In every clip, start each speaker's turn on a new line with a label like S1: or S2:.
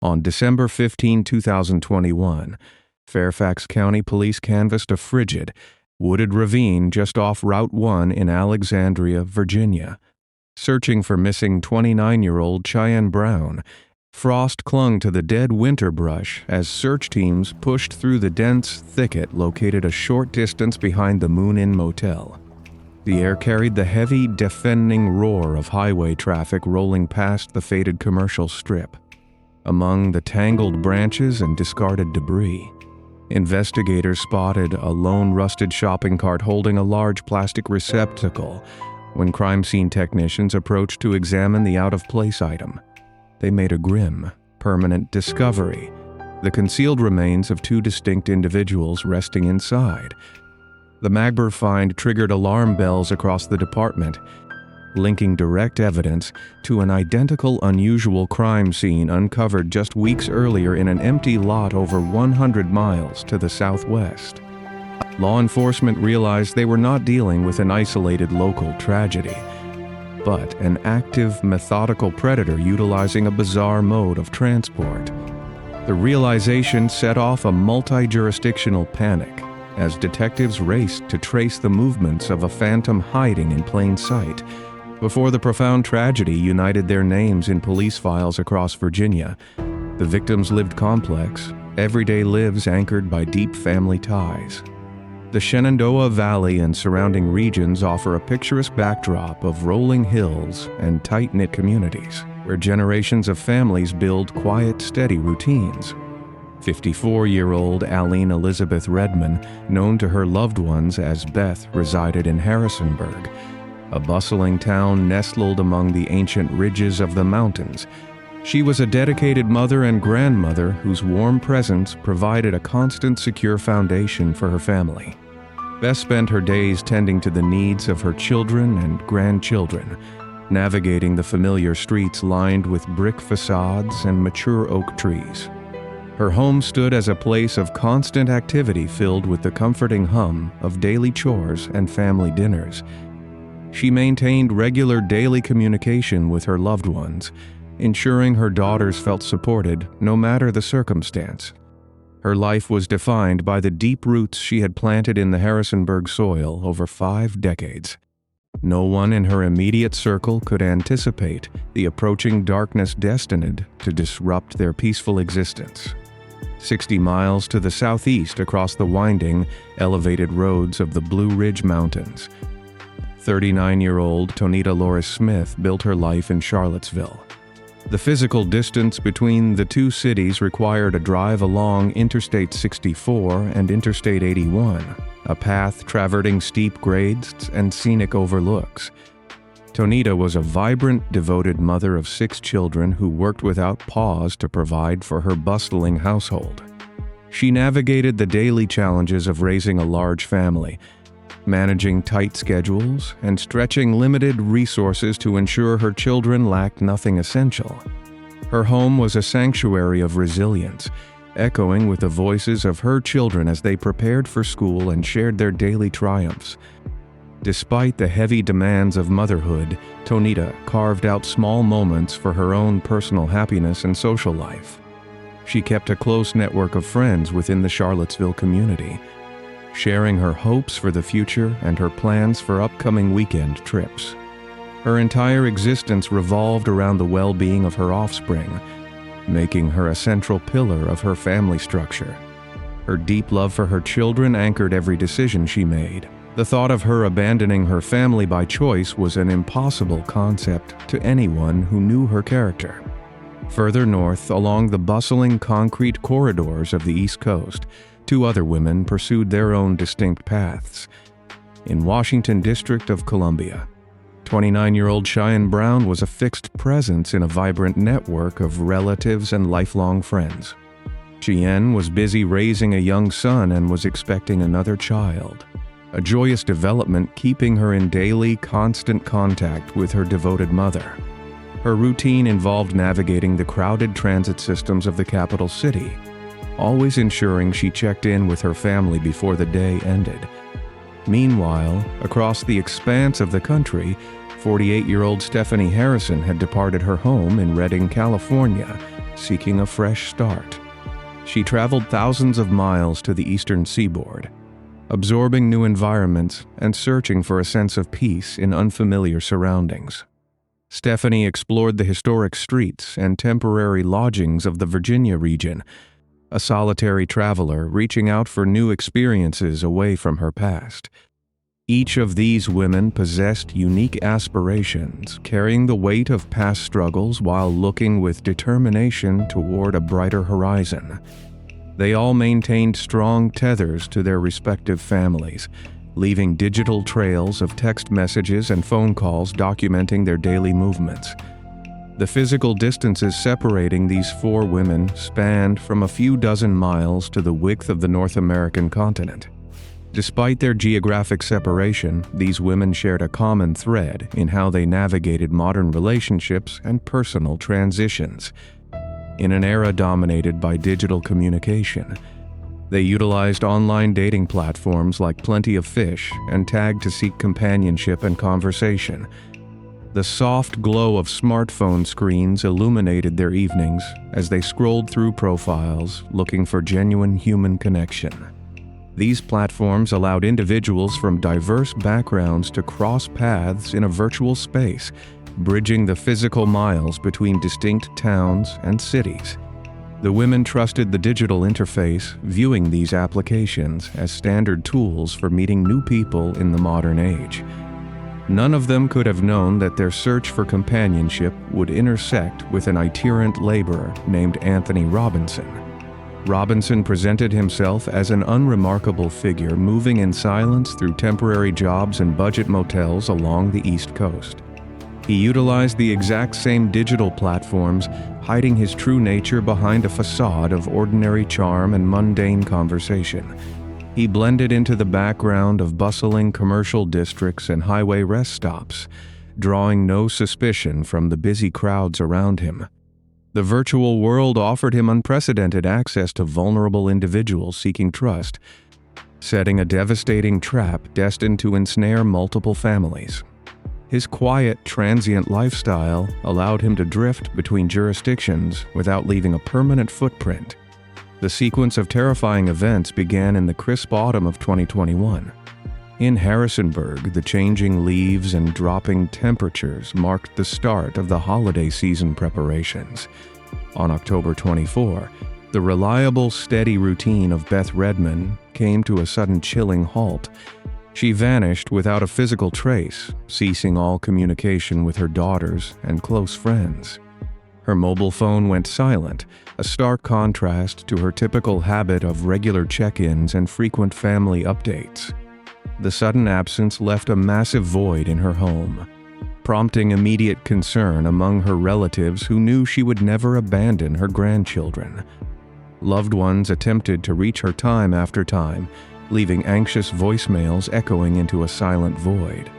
S1: On December 15, 2021, Fairfax County Police canvassed a frigid, wooded ravine just off Route 1 in Alexandria, Virginia. Searching for missing 29-year-old Cheyenne Brown, frost clung to the dead winter brush as search teams pushed through the dense thicket located a short distance behind the Moon Inn Motel. The air carried the heavy, deafening roar of highway traffic rolling past the faded commercial strip. Among the tangled branches and discarded debris, investigators spotted a lone rusted shopping cart holding a large plastic receptacle. When crime scene technicians approached to examine the out-of-place item, they made a grim, permanent discovery: the concealed remains of two distinct individuals resting inside. The Magber find triggered alarm bells across the department, linking direct evidence to an identical unusual crime scene uncovered just weeks earlier in an empty lot over 100 miles to the southwest. Law enforcement realized they were not dealing with an isolated local tragedy, but an active, methodical predator utilizing a bizarre mode of transport. The realization set off a multi-jurisdictional panic as detectives raced to trace the movements of a phantom hiding in plain sight. Before the profound tragedy united their names in police files across Virginia, the victims lived complex, everyday lives anchored by deep family ties. The Shenandoah Valley and surrounding regions offer a picturesque backdrop of rolling hills and tight-knit communities, where generations of families build quiet, steady routines. 54-year-old Aline Elizabeth Redman, known to her loved ones as Beth, resided in Harrisonburg, a bustling town nestled among the ancient ridges of the mountains. She was a dedicated mother and grandmother whose warm presence provided a constant, secure foundation for her family. Beth spent her days tending to the needs of her children and grandchildren, navigating the familiar streets lined with brick facades and mature oak trees. Her home stood as a place of constant activity filled with the comforting hum of daily chores and family dinners. She maintained regular daily communication with her loved ones, ensuring her daughters felt supported no matter the circumstance. Her life was defined by the deep roots she had planted in the Harrisonburg soil over 5 decades. No one in her immediate circle could anticipate the approaching darkness destined to disrupt their peaceful existence. 60 miles to the southeast across the winding, elevated roads of the Blue Ridge Mountains, 39-year-old Tonita Loris Smith built her life in Charlottesville. The physical distance between the two cities required a drive along Interstate 64 and Interstate 81, a path traversing steep grades and scenic overlooks. Tonita was a vibrant, devoted mother of 6 children who worked without pause to provide for her bustling household. She navigated the daily challenges of raising a large family, managing tight schedules and stretching limited resources to ensure her children lacked nothing essential. Her home was a sanctuary of resilience, echoing with the voices of her children as they prepared for school and shared their daily triumphs. Despite the heavy demands of motherhood, Tonita carved out small moments for her own personal happiness and social life. She kept a close network of friends within the Charlottesville community, sharing her hopes for the future and her plans for upcoming weekend trips. Her entire existence revolved around the well-being of her offspring, making her a central pillar of her family structure. Her deep love for her children anchored every decision she made. The thought of her abandoning her family by choice was an impossible concept to anyone who knew her character. Further north, along the bustling concrete corridors of the East Coast, 2 other women pursued their own distinct paths. In Washington District of Columbia, 29-year-old Cheyenne Brown was a fixed presence in a vibrant network of relatives and lifelong friends. Cheyenne was busy raising a young son and was expecting another child, a joyous development keeping her in daily, constant contact with her devoted mother. Her routine involved navigating the crowded transit systems of the capital city, always ensuring she checked in with her family before the day ended. Meanwhile, across the expanse of the country, 48-year-old Stephanie Harrison had departed her home in Redding, California, seeking a fresh start. She traveled thousands of miles to the eastern seaboard, absorbing new environments and searching for a sense of peace in unfamiliar surroundings. Stephanie explored the historic streets and temporary lodgings of the Virginia region, a solitary traveler reaching out for new experiences away from her past. Each of these women possessed unique aspirations, carrying the weight of past struggles while looking with determination toward a brighter horizon. They all maintained strong tethers to their respective families, leaving digital trails of text messages and phone calls documenting their daily movements. The physical distances separating these four women spanned from a few dozen miles to the width of the North American continent. Despite their geographic separation, these women shared a common thread in how they navigated modern relationships and personal transitions. In an era dominated by digital communication, they utilized online dating platforms like Plenty of Fish and Tag to seek companionship and conversation. The soft glow of smartphone screens illuminated their evenings as they scrolled through profiles looking for genuine human connection. These platforms allowed individuals from diverse backgrounds to cross paths in a virtual space, bridging the physical miles between distinct towns and cities. The women trusted the digital interface, viewing these applications as standard tools for meeting new people in the modern age. None of them could have known that their search for companionship would intersect with an itinerant laborer named Anthony Robinson. Robinson presented himself as an unremarkable figure moving in silence through temporary jobs and budget motels along the East Coast. He utilized the exact same digital platforms, hiding his true nature behind a facade of ordinary charm and mundane conversation. He blended into the background of bustling commercial districts and highway rest stops, drawing no suspicion from the busy crowds around him. The virtual world offered him unprecedented access to vulnerable individuals seeking trust, setting a devastating trap destined to ensnare multiple families. His quiet, transient lifestyle allowed him to drift between jurisdictions without leaving a permanent footprint. The sequence of terrifying events began in the crisp autumn of 2021. In Harrisonburg, the changing leaves and dropping temperatures marked the start of the holiday season preparations. On October 24, the reliable, steady routine of Beth Redman came to a sudden chilling halt. She vanished without a physical trace, ceasing all communication with her daughters and close friends. Her mobile phone went silent, a stark contrast to her typical habit of regular check-ins and frequent family updates. The sudden absence left a massive void in her home, prompting immediate concern among her relatives who knew she would never abandon her grandchildren. Loved ones attempted to reach her time after time, leaving anxious voicemails echoing into a silent void.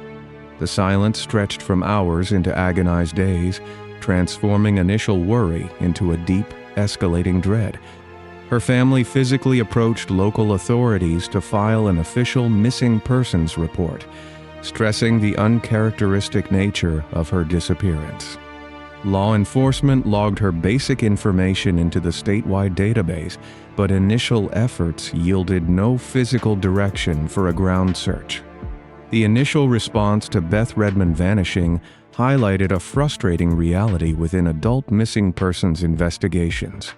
S1: The silence stretched from hours into agonized days, transforming initial worry into a deep, escalating dread. Her family physically approached local authorities to file an official missing persons report, stressing the uncharacteristic nature of her disappearance. Law enforcement logged her basic information into the statewide database, but initial efforts yielded no physical direction for a ground search. The initial response to Beth Redman vanishing highlighted a frustrating reality within adult missing persons investigations.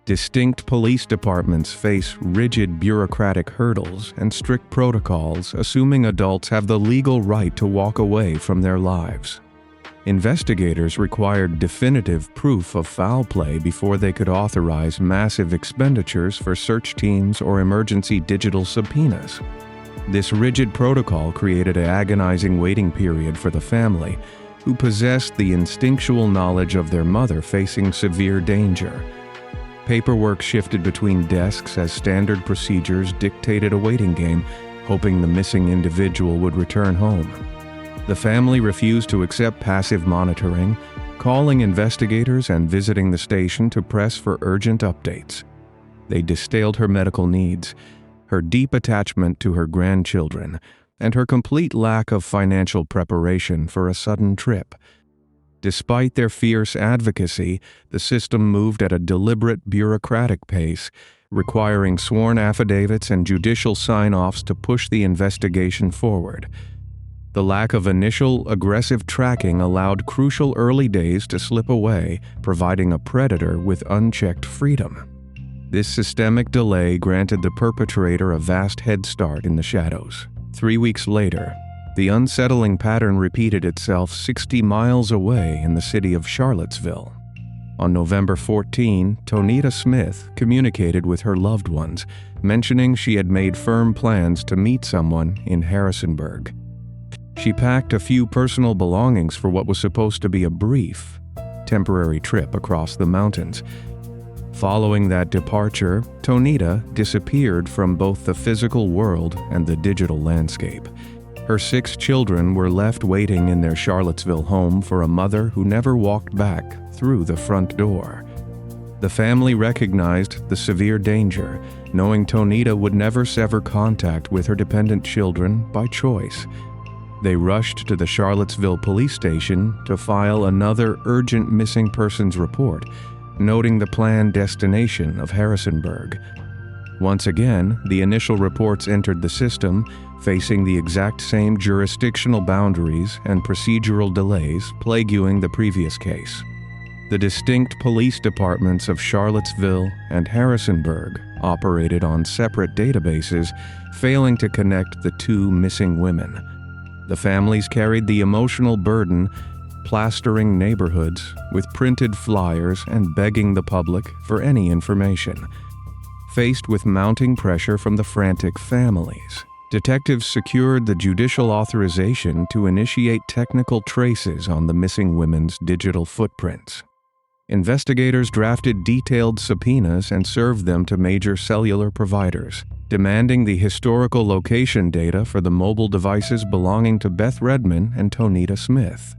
S1: Distinct police departments face rigid bureaucratic hurdles and strict protocols, assuming adults have the legal right to walk away from their lives. Investigators required definitive proof of foul play before they could authorize massive expenditures for search teams or emergency digital subpoenas. This rigid protocol created an agonizing waiting period for the family, who possessed the instinctual knowledge of their mother facing severe danger. Paperwork shifted between desks as standard procedures dictated a waiting game, hoping the missing individual would return home. The family refused to accept passive monitoring, calling investigators and visiting the station to press for urgent updates. They detailed her medical needs, her deep attachment to her grandchildren, and her complete lack of financial preparation for a sudden trip. Despite their fierce advocacy, the system moved at a deliberate bureaucratic pace, requiring sworn affidavits and judicial sign-offs to push the investigation forward. The lack of initial, aggressive tracking allowed crucial early days to slip away, providing a predator with unchecked freedom. This systemic delay granted the perpetrator a vast head start in the shadows. 3 weeks later, the unsettling pattern repeated itself 60 miles away in the city of Charlottesville. On November 14, Tonita Smith communicated with her loved ones, mentioning she had made firm plans to meet someone in Harrisonburg. She packed a few personal belongings for what was supposed to be a brief, temporary trip across the mountains. Following that departure, Tonita disappeared from both the physical world and the digital landscape. Her 6 children were left waiting in their Charlottesville home for a mother who never walked back through the front door. The family recognized the severe danger, knowing Tonita would never sever contact with her dependent children by choice. They rushed to the Charlottesville police station to file another urgent missing persons report, noting the planned destination of Harrisonburg. Once again, the initial reports entered the system, facing the exact same jurisdictional boundaries and procedural delays plaguing the previous case. The distinct police departments of Charlottesville and Harrisonburg operated on separate databases, failing to connect the 2 missing women. The families carried the emotional burden, plastering neighborhoods with printed flyers and begging the public for any information. Faced with mounting pressure from the frantic families, detectives secured the judicial authorization to initiate technical traces on the missing women's digital footprints. Investigators drafted detailed subpoenas and served them to major cellular providers, demanding the historical location data for the mobile devices belonging to Beth Redman and Tonita Smith.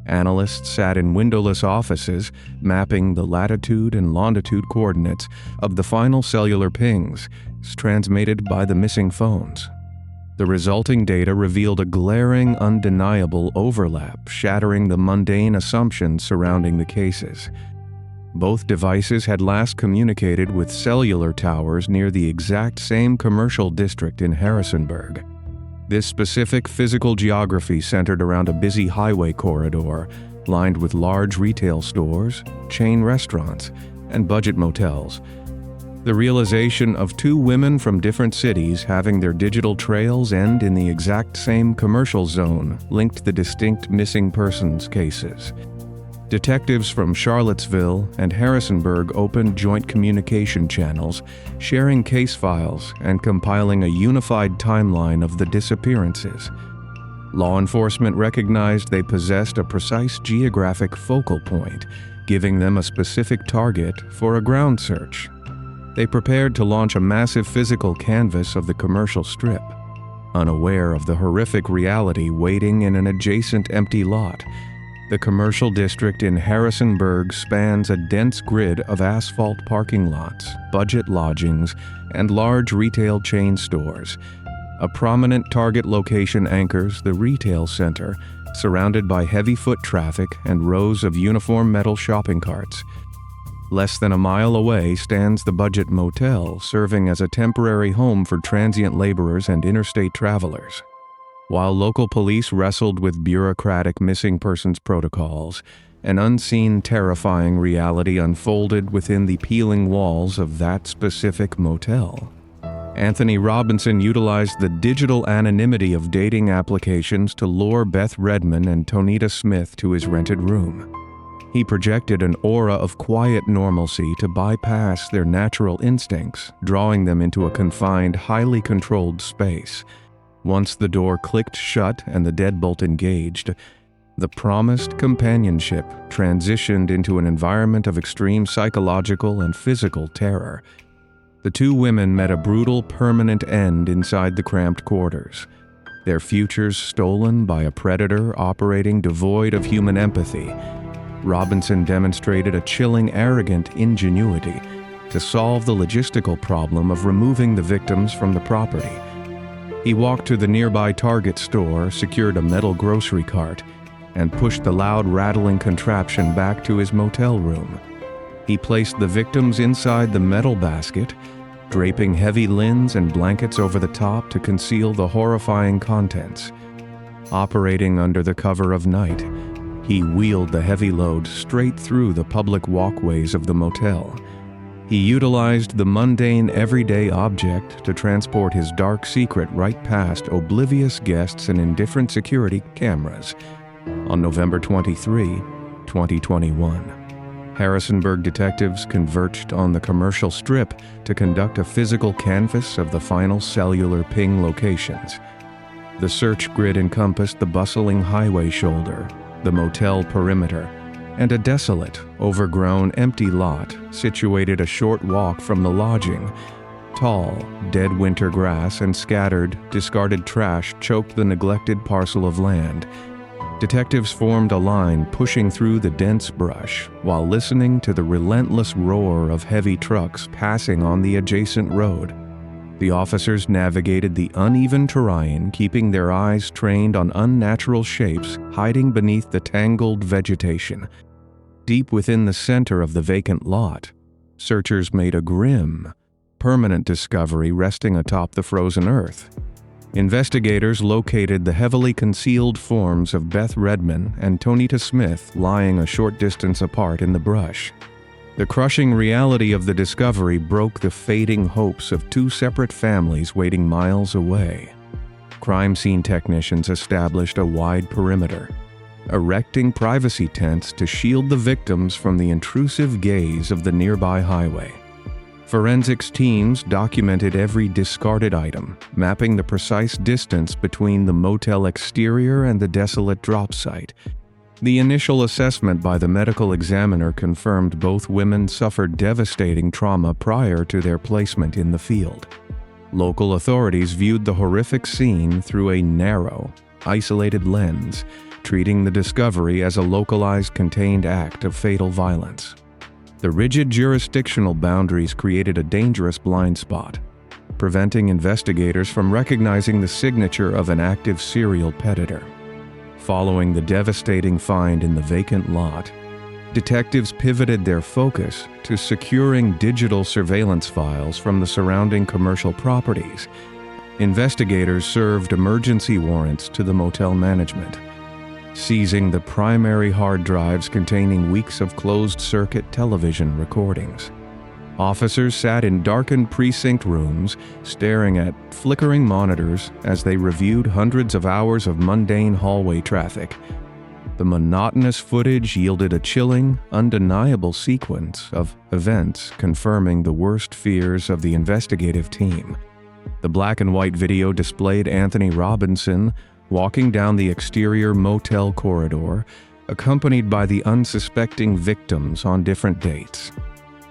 S1: Analysts sat in windowless offices, mapping the latitude and longitude coordinates of the final cellular pings transmitted by the missing phones. The resulting data revealed a glaring, undeniable overlap, shattering the mundane assumptions surrounding the cases. Both devices had last communicated with cellular towers near the exact same commercial district in Harrisonburg. This specific physical geography centered around a busy highway corridor, lined with large retail stores, chain restaurants, and budget motels. The realization of 2 women from different cities having their digital trails end in the exact same commercial zone linked the distinct missing persons cases. Detectives from Charlottesville and Harrisonburg opened joint communication channels, sharing case files and compiling a unified timeline of the disappearances. Law enforcement recognized they possessed a precise geographic focal point, giving them a specific target for a ground search. They prepared to launch a massive physical canvass of the commercial strip, unaware of the horrific reality waiting in an adjacent empty lot. The commercial district in Harrisonburg spans a dense grid of asphalt parking lots, budget lodgings, and large retail chain stores. A prominent target location anchors the retail center, surrounded by heavy foot traffic and rows of uniform metal shopping carts. Less than a mile away stands the Budget Motel, serving as a temporary home for transient laborers and interstate travelers. While local police wrestled with bureaucratic missing persons protocols, an unseen, terrifying reality unfolded within the peeling walls of that specific motel. Anthony Robinson utilized the digital anonymity of dating applications to lure Beth Redman and Tonita Smith to his rented room. He projected an aura of quiet normalcy to bypass their natural instincts, drawing them into a confined, highly controlled space. Once the door clicked shut and the deadbolt engaged, the promised companionship transitioned into an environment of extreme psychological and physical terror. The 2 women met a brutal, permanent end inside the cramped quarters, their futures stolen by a predator operating devoid of human empathy. Robinson demonstrated a chilling, arrogant ingenuity to solve the logistical problem of removing the victims from the property. He walked to the nearby Target store, secured a metal grocery cart, and pushed the loud rattling contraption back to his motel room. He placed the victims inside the metal basket, draping heavy linens and blankets over the top to conceal the horrifying contents. Operating under the cover of night, he wheeled the heavy load straight through the public walkways of the motel. He utilized the mundane, everyday object to transport his dark secret right past oblivious guests and indifferent security cameras. On November 23, 2021, Harrisonburg detectives converged on the commercial strip to conduct a physical canvass of the final cellular ping locations. The search grid encompassed the bustling highway shoulder, the motel perimeter, and a desolate, overgrown, empty lot situated a short walk from the lodging. Tall, dead winter grass and scattered, discarded trash choked the neglected parcel of land. Detectives formed a line pushing through the dense brush while listening to the relentless roar of heavy trucks passing on the adjacent road. The officers navigated the uneven terrain, keeping their eyes trained on unnatural shapes hiding beneath the tangled vegetation. Deep within the center of the vacant lot, searchers made a grim, permanent discovery resting atop the frozen earth. Investigators located the heavily concealed forms of Beth Redman and Tonita Smith lying a short distance apart in the brush. The crushing reality of the discovery broke the fading hopes of two separate families waiting miles away. Crime scene technicians established a wide perimeter, erecting privacy tents to shield the victims from the intrusive gaze of the nearby highway. Forensics teams documented every discarded item, mapping the precise distance between the motel exterior and the desolate drop site. The initial assessment by the medical examiner confirmed both women suffered devastating trauma prior to their placement in the field. Local authorities viewed the horrific scene through a narrow, isolated lens, treating the discovery as a localized, contained act of fatal violence. The rigid jurisdictional boundaries created a dangerous blind spot, preventing investigators from recognizing the signature of an active serial predator. Following the devastating find in the vacant lot, detectives pivoted their focus to securing digital surveillance files from the surrounding commercial properties. Investigators served emergency warrants to the motel management, seizing the primary hard drives containing weeks of closed-circuit television recordings. Officers sat in darkened precinct rooms, staring at flickering monitors as they reviewed hundreds of hours of mundane hallway traffic. The monotonous footage yielded a chilling, undeniable sequence of events confirming the worst fears of the investigative team. The black and white video displayed Anthony Robinson walking down the exterior motel corridor, accompanied by the unsuspecting victims on different dates.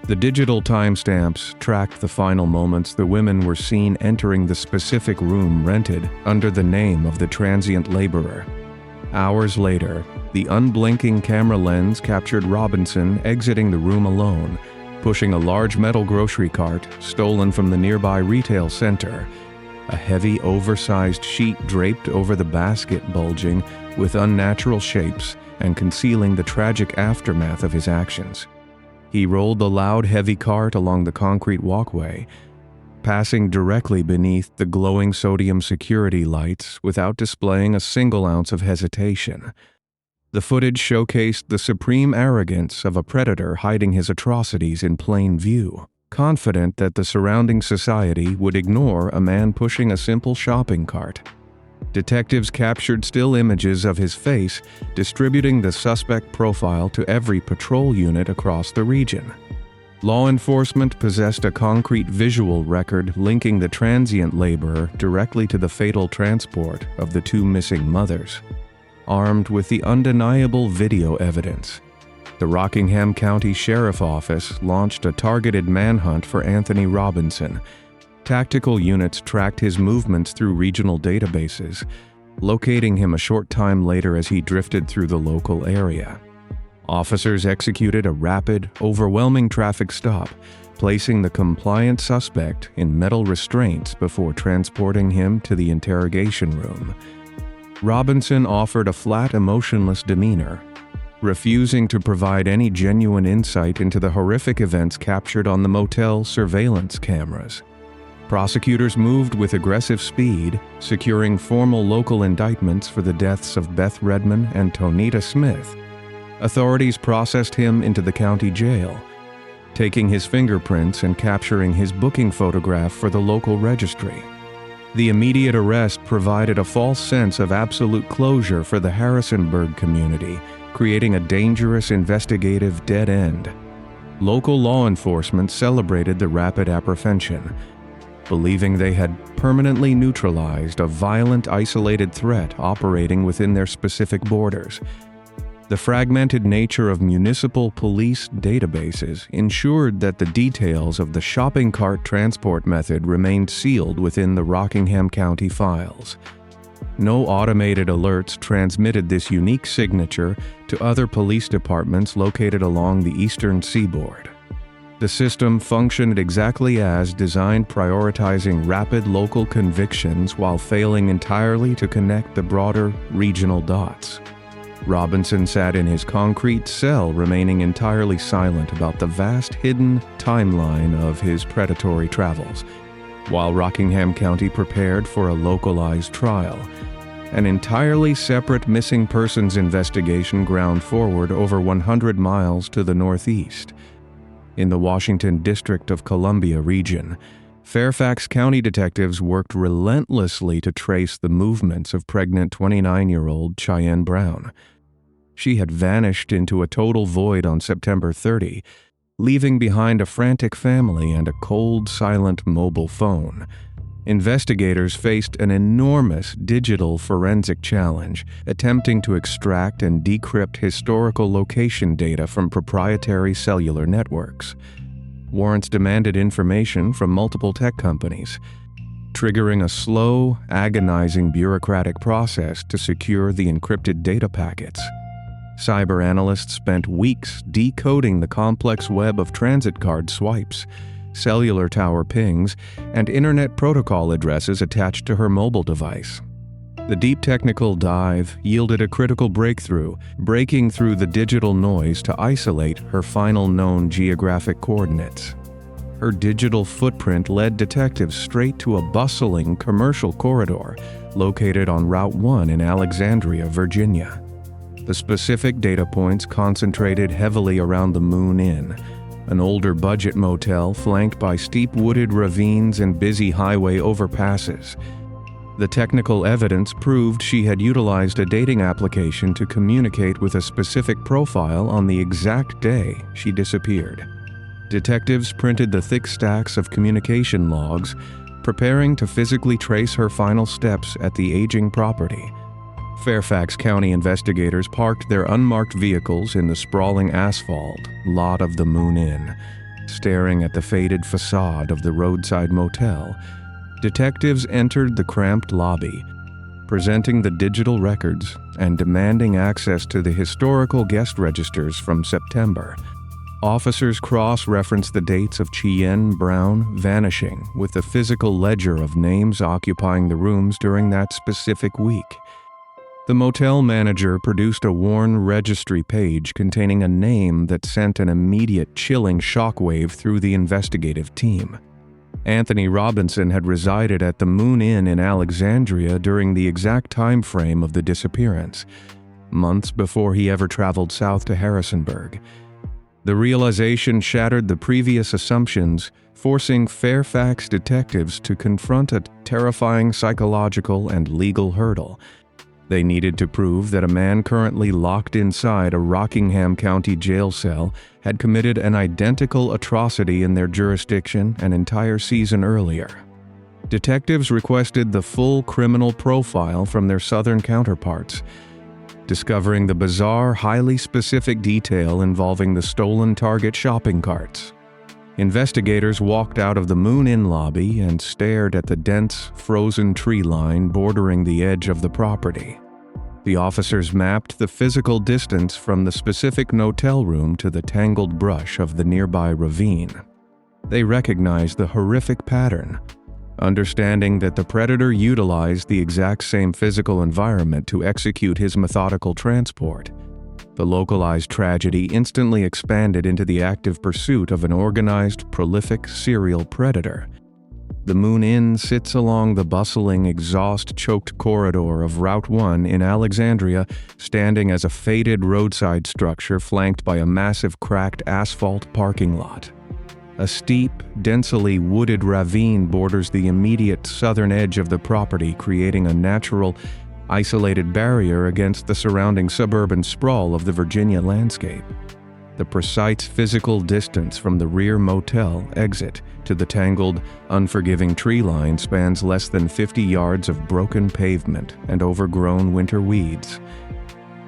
S1: The digital timestamps tracked the final moments the women were seen entering the specific room rented under the name of the transient laborer. Hours later, the unblinking camera lens captured Robinson exiting the room alone, pushing a large metal grocery cart stolen from the nearby retail center. A heavy, oversized sheet draped over the basket, bulging with unnatural shapes and concealing the tragic aftermath of his actions. He rolled the loud, heavy cart along the concrete walkway, passing directly beneath the glowing sodium security lights without displaying a single ounce of hesitation. The footage showcased the supreme arrogance of a predator hiding his atrocities in plain view, confident that the surrounding society would ignore a man pushing a simple shopping cart. Detectives captured still images of his face, distributing the suspect profile to every patrol unit across the region. Law enforcement possessed a concrete visual record linking the transient laborer directly to the fatal transport of the two missing mothers. Armed with the undeniable video evidence, the Rockingham County Sheriff Office launched a targeted manhunt for Anthony Robinson. Tactical units tracked his movements through regional databases, locating him a short time later as he drifted through the local area. Officers executed a rapid, overwhelming traffic stop, placing the compliant suspect in metal restraints before transporting him to the interrogation room. Robinson offered a flat, emotionless demeanor, refusing to provide any genuine insight into the horrific events captured on the motel surveillance cameras. Prosecutors moved with aggressive speed, securing formal local indictments for the deaths of Beth Redman and Tonita Smith. Authorities processed him into the county jail, taking his fingerprints and capturing his booking photograph for the local registry. The immediate arrest provided a false sense of absolute closure for the Harrisonburg community, creating a dangerous investigative dead end. Local law enforcement celebrated the rapid apprehension, believing they had permanently neutralized a violent, isolated threat operating within their specific borders. The fragmented nature of municipal police databases ensured that the details of the shopping cart transport method remained sealed within the Rockingham County files. No automated alerts transmitted this unique signature to other police departments located along the eastern seaboard. The system functioned exactly as designed, prioritizing rapid local convictions while failing entirely to connect the broader regional dots. Robinson sat in his concrete cell, remaining entirely silent about the vast hidden timeline of his predatory travels, while Rockingham County prepared for a localized trial. An entirely separate missing persons investigation ground forward over 100 miles to the northeast. In the Washington District of Columbia region, Fairfax County detectives worked relentlessly to trace the movements of pregnant 29-year-old Cheyenne Brown. She had vanished into a total void on September 30, leaving behind a frantic family and a cold, silent mobile phone. Investigators faced an enormous digital forensic challenge, attempting to extract and decrypt historical location data from proprietary cellular networks. Warrants demanded information from multiple tech companies, triggering a slow, agonizing bureaucratic process to secure the encrypted data packets. Cyber analysts spent weeks decoding the complex web of transit card swipes, cellular tower pings, and internet protocol addresses attached to her mobile device. The deep technical dive yielded a critical breakthrough, breaking through the digital noise to isolate her final known geographic coordinates. Her digital footprint led detectives straight to a bustling commercial corridor located on Route 1 in Alexandria, Virginia. The specific data points concentrated heavily around the Moon Inn, an older budget motel flanked by steep wooded ravines and busy highway overpasses. The technical evidence proved she had utilized a dating application to communicate with a specific profile on the exact day she disappeared. Detectives printed the thick stacks of communication logs, preparing to physically trace her final steps at the aging property. Fairfax County investigators parked their unmarked vehicles in the sprawling asphalt lot of the Moon Inn. Staring at the faded facade of the roadside motel, detectives entered the cramped lobby, presenting the digital records and demanding access to the historical guest registers from September. Officers cross-referenced the dates of Cheyenne Brown vanishing with the physical ledger of names occupying the rooms during that specific week. The motel manager produced a worn registry page containing a name that sent an immediate chilling shockwave through the investigative team. Anthony Robinson had resided at the Moon Inn in Alexandria during the exact time frame of the disappearance, months before he ever traveled south to Harrisonburg. The realization shattered the previous assumptions, forcing Fairfax detectives to confront a terrifying psychological and legal hurdle. They needed to prove that a man currently locked inside a Rockingham County jail cell had committed an identical atrocity in their jurisdiction an entire season earlier. Detectives requested the full criminal profile from their southern counterparts, discovering the bizarre, highly specific detail involving the stolen Target shopping carts. Investigators walked out of the Moon Inn lobby and stared at the dense, frozen tree line bordering the edge of the property. The officers mapped the physical distance from the specific motel room to the tangled brush of the nearby ravine. They recognized the horrific pattern. Understanding that the predator utilized the exact same physical environment to execute his methodical transport, the localized tragedy instantly expanded into the active pursuit of an organized, prolific serial predator. The Moon Inn sits along the bustling, exhaust-choked corridor of Route 1 in Alexandria, standing as a faded roadside structure flanked by a massive cracked asphalt parking lot. A steep, densely wooded ravine borders the immediate southern edge of the property, creating a natural, isolated barrier against the surrounding suburban sprawl of the Virginia landscape. The precise physical distance from the rear motel exit to the tangled, unforgiving tree line spans less than 50 yards of broken pavement and overgrown winter weeds.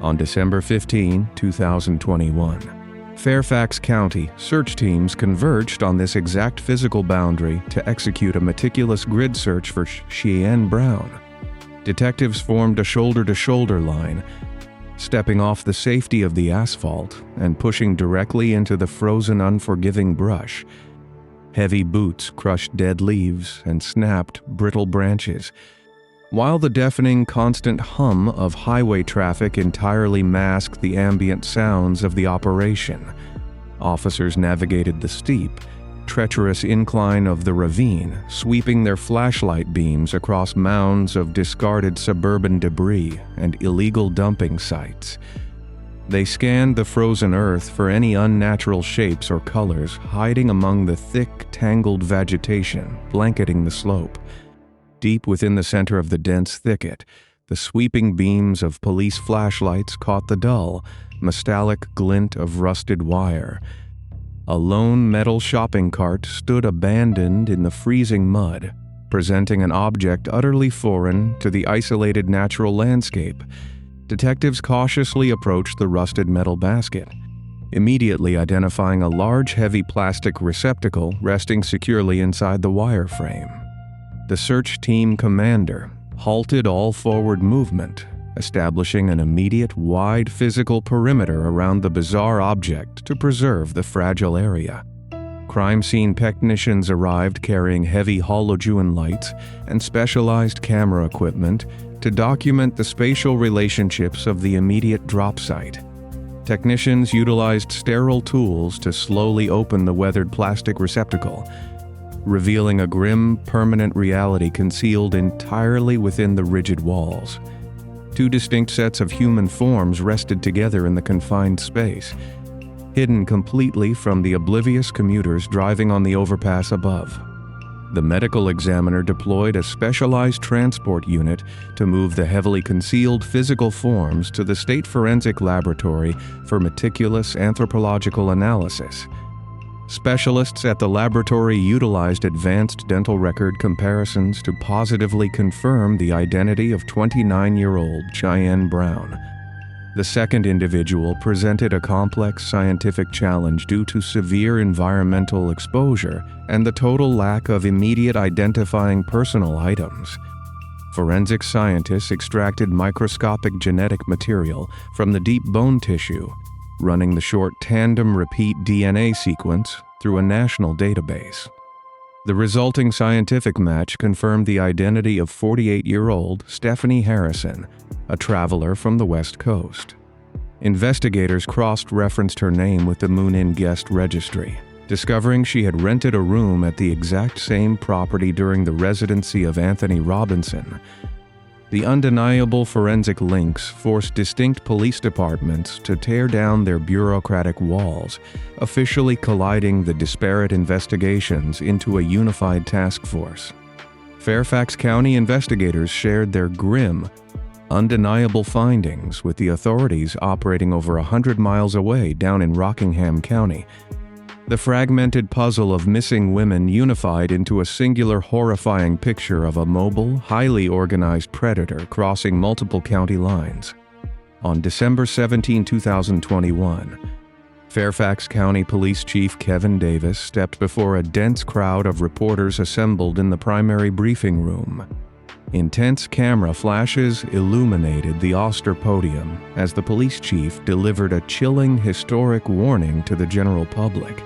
S1: On December 15, 2021, Fairfax County search teams converged on this exact physical boundary to execute a meticulous grid search for Cheyenne Brown. Detectives formed a shoulder-to-shoulder line, stepping off the safety of the asphalt and pushing directly into the frozen, unforgiving brush. Heavy boots crushed dead leaves and snapped brittle branches, while the deafening, constant hum of highway traffic entirely masked the ambient sounds of the operation. Officers navigated the steep, treacherous incline of the ravine, sweeping their flashlight beams across mounds of discarded suburban debris and illegal dumping sites. They scanned the frozen earth for any unnatural shapes or colors hiding among the thick, tangled vegetation blanketing the slope. Deep within the center of the dense thicket, the sweeping beams of police flashlights caught the dull, metallic glint of rusted wire. A lone metal shopping cart stood abandoned in the freezing mud, presenting an object utterly foreign to the isolated natural landscape. Detectives cautiously approached the rusted metal basket, immediately identifying a large, heavy plastic receptacle resting securely inside the wire frame. The search team commander halted all forward movement, establishing an immediate, wide physical perimeter around the bizarre object to preserve the fragile area. Crime scene technicians arrived carrying heavy halogen lights and specialized camera equipment to document the spatial relationships of the immediate drop site. Technicians utilized sterile tools to slowly open the weathered plastic receptacle, revealing a grim, permanent reality concealed entirely within the rigid walls. Two distinct sets of human forms rested together in the confined space, hidden completely from the oblivious commuters driving on the overpass above. The medical examiner deployed a specialized transport unit to move the heavily concealed physical forms to the State Forensic Laboratory for meticulous anthropological analysis. Specialists at the laboratory utilized advanced dental record comparisons to positively confirm the identity of 29-year-old Cheyenne Brown. The second individual presented a complex scientific challenge due to severe environmental exposure and the total lack of immediate identifying personal items. Forensic scientists extracted microscopic genetic material from the deep bone tissue, running the short tandem repeat DNA sequence through a national database. The resulting scientific match confirmed the identity of 48-year-old Stephanie Harrison, a traveler from the West Coast. Investigators cross-referenced her name with the Moon Inn guest registry, discovering she had rented a room at the exact same property during the residency of Anthony Robinson. The undeniable forensic links forced distinct police departments to tear down their bureaucratic walls, officially colliding the disparate investigations into a unified task force. Fairfax County investigators shared their grim, undeniable findings with the authorities operating over 100 miles away down in Rockingham County. The fragmented puzzle of missing women unified into a singular horrifying picture of a mobile, highly organized predator crossing multiple county lines. On December 17, 2021, Fairfax County Police Chief Kevin Davis stepped before a dense crowd of reporters assembled in the primary briefing room. Intense camera flashes illuminated the austere podium as the police chief delivered a chilling, historic warning to the general public.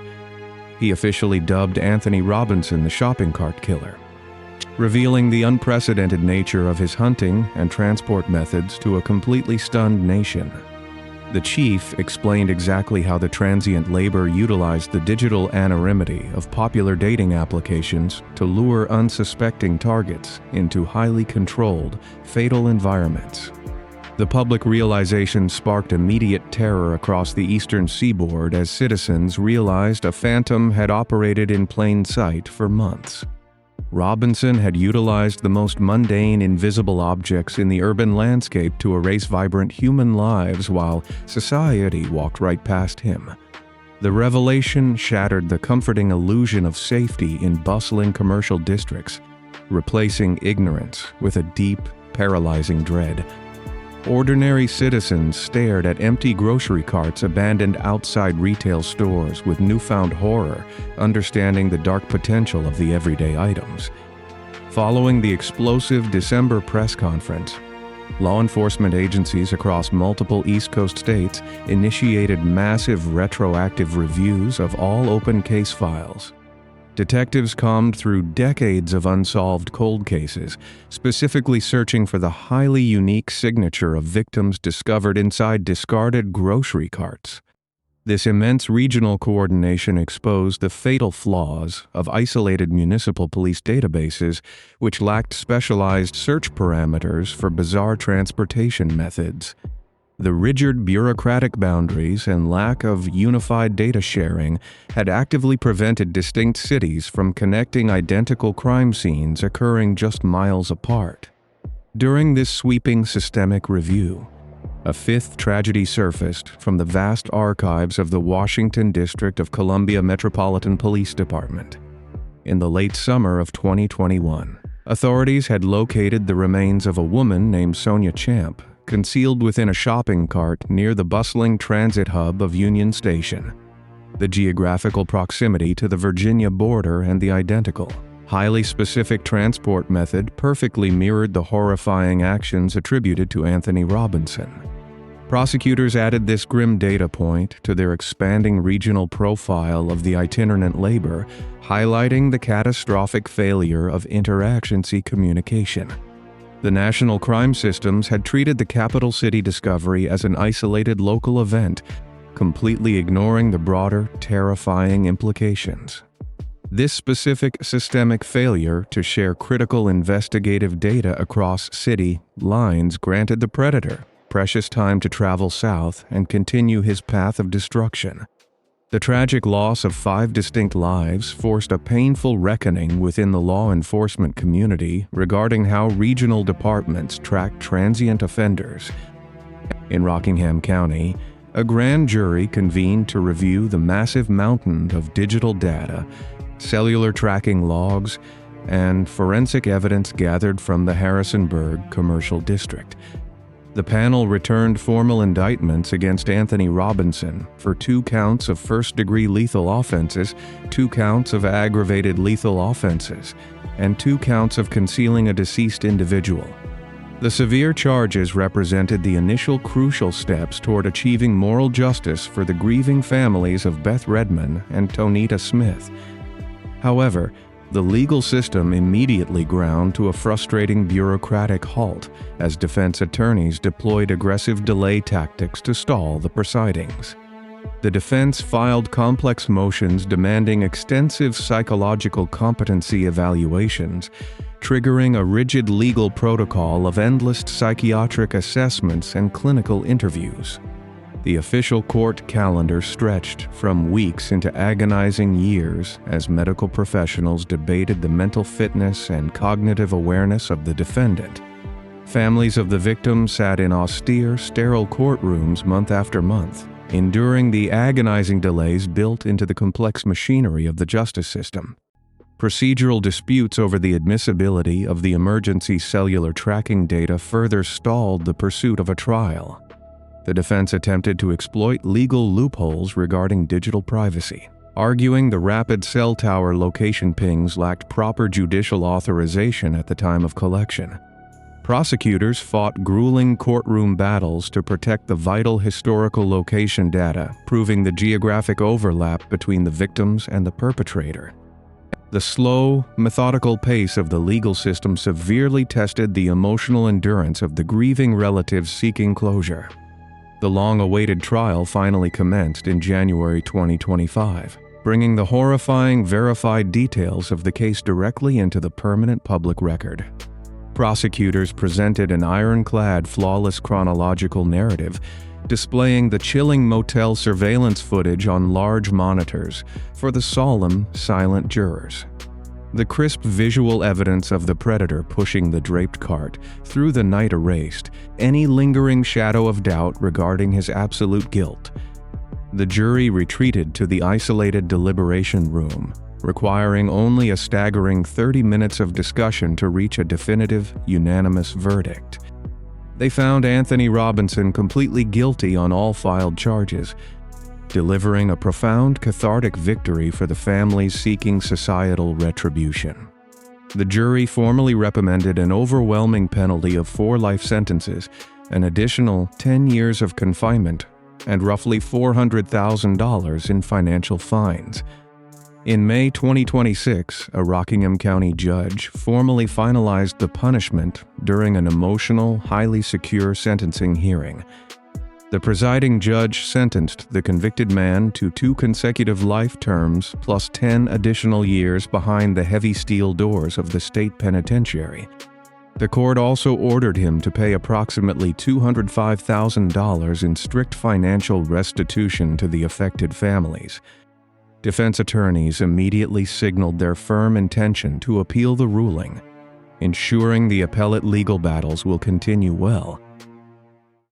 S1: He officially dubbed Anthony Robinson the shopping cart killer. revealing the unprecedented nature of his hunting and transport methods to a completely stunned nation. The chief explained exactly how the transient labor utilized the digital anonymity of popular dating applications to lure unsuspecting targets into highly controlled, fatal environments. The public realization sparked immediate terror across the eastern seaboard as citizens realized a phantom had operated in plain sight for months. Robinson had utilized the most mundane, invisible objects in the urban landscape to erase vibrant human lives while society walked right past him. The revelation shattered the comforting illusion of safety in bustling commercial districts, replacing ignorance with a deep, paralyzing dread. Ordinary citizens stared at empty grocery carts abandoned outside retail stores with newfound horror, understanding the dark potential of the everyday items. Following the explosive December press conference, law enforcement agencies across multiple East Coast states initiated massive retroactive reviews of all open case files. Detectives combed through decades of unsolved cold cases, specifically searching for the highly unique signature of victims discovered inside discarded grocery carts. This immense regional coordination exposed the fatal flaws of isolated municipal police databases, which lacked specialized search parameters for bizarre transportation methods. The rigid bureaucratic boundaries and lack of unified data sharing had actively prevented distinct cities from connecting identical crime scenes occurring just miles apart. During this sweeping systemic review, a fifth tragedy surfaced from the vast archives of the Washington District of Columbia Metropolitan Police Department. In the late summer of 2021, authorities had located the remains of a woman named Sonia Champ, concealed within a shopping cart near the bustling transit hub of Union Station. The geographical proximity to the Virginia border and the identical, highly specific transport method perfectly mirrored the horrifying actions attributed to Anthony Robinson. Prosecutors added this grim data point to their expanding regional profile of the itinerant labor, highlighting the catastrophic failure of interagency communication. The national crime systems had treated the capital city discovery as an isolated local event, completely ignoring the broader, terrifying implications. This specific systemic failure to share critical investigative data across city lines granted the predator precious time to travel south and continue his path of destruction. The tragic loss of 5 distinct lives forced a painful reckoning within the law enforcement community regarding how regional departments track transient offenders. In Rockingham County, a grand jury convened to review the massive mountain of digital data, cellular tracking logs, and forensic evidence gathered from the Harrisonburg Commercial District. The panel returned formal indictments against Anthony Robinson for 2 counts of first-degree lethal offenses, 2 counts of aggravated lethal offenses, and 2 counts of concealing a deceased individual. The severe charges represented the initial crucial steps toward achieving moral justice for the grieving families of Beth Redman and Tonita Smith. However, the legal system immediately ground to a frustrating bureaucratic halt as defense attorneys deployed aggressive delay tactics to stall the proceedings. The defense filed complex motions demanding extensive psychological competency evaluations, triggering a rigid legal protocol of endless psychiatric assessments and clinical interviews. The official court calendar stretched from weeks into agonizing years as medical professionals debated the mental fitness and cognitive awareness of the defendant. Families of the victims sat in austere, sterile courtrooms month after month, enduring the agonizing delays built into the complex machinery of the justice system. Procedural disputes over the admissibility of the emergency cellular tracking data further stalled the pursuit of a trial. The defense attempted to exploit legal loopholes regarding digital privacy, arguing the rapid cell tower location pings lacked proper judicial authorization at the time of collection. Prosecutors fought grueling courtroom battles to protect the vital historical location data, proving the geographic overlap between the victims and the perpetrator. The slow, methodical pace of the legal system severely tested the emotional endurance of the grieving relatives seeking closure. The long-awaited trial finally commenced in January 2025, bringing the horrifying, verified details of the case directly into the permanent public record. Prosecutors presented an ironclad, flawless chronological narrative, displaying the chilling motel surveillance footage on large monitors for the solemn, silent jurors. The crisp visual evidence of the predator pushing the draped cart through the night erased any lingering shadow of doubt regarding his absolute guilt. The jury retreated to the isolated deliberation room, requiring only a staggering 30 minutes of discussion to reach a definitive, unanimous verdict. They found Anthony Robinson completely guilty on all filed charges, delivering a profound cathartic victory for the families seeking societal retribution. The jury formally recommended an overwhelming penalty of 4 life sentences, an additional 10 years of confinement, and roughly $400,000 in financial fines. In May 2026, a Rockingham County judge formally finalized the punishment during an emotional, highly secure sentencing hearing. The presiding judge sentenced the convicted man to 2 consecutive life terms plus 10 additional years behind the heavy steel doors of the state penitentiary. The court also ordered him to pay approximately $205,000 in strict financial restitution to the affected families. Defense attorneys immediately signaled their firm intention to appeal the ruling, ensuring the appellate legal battles will continue well.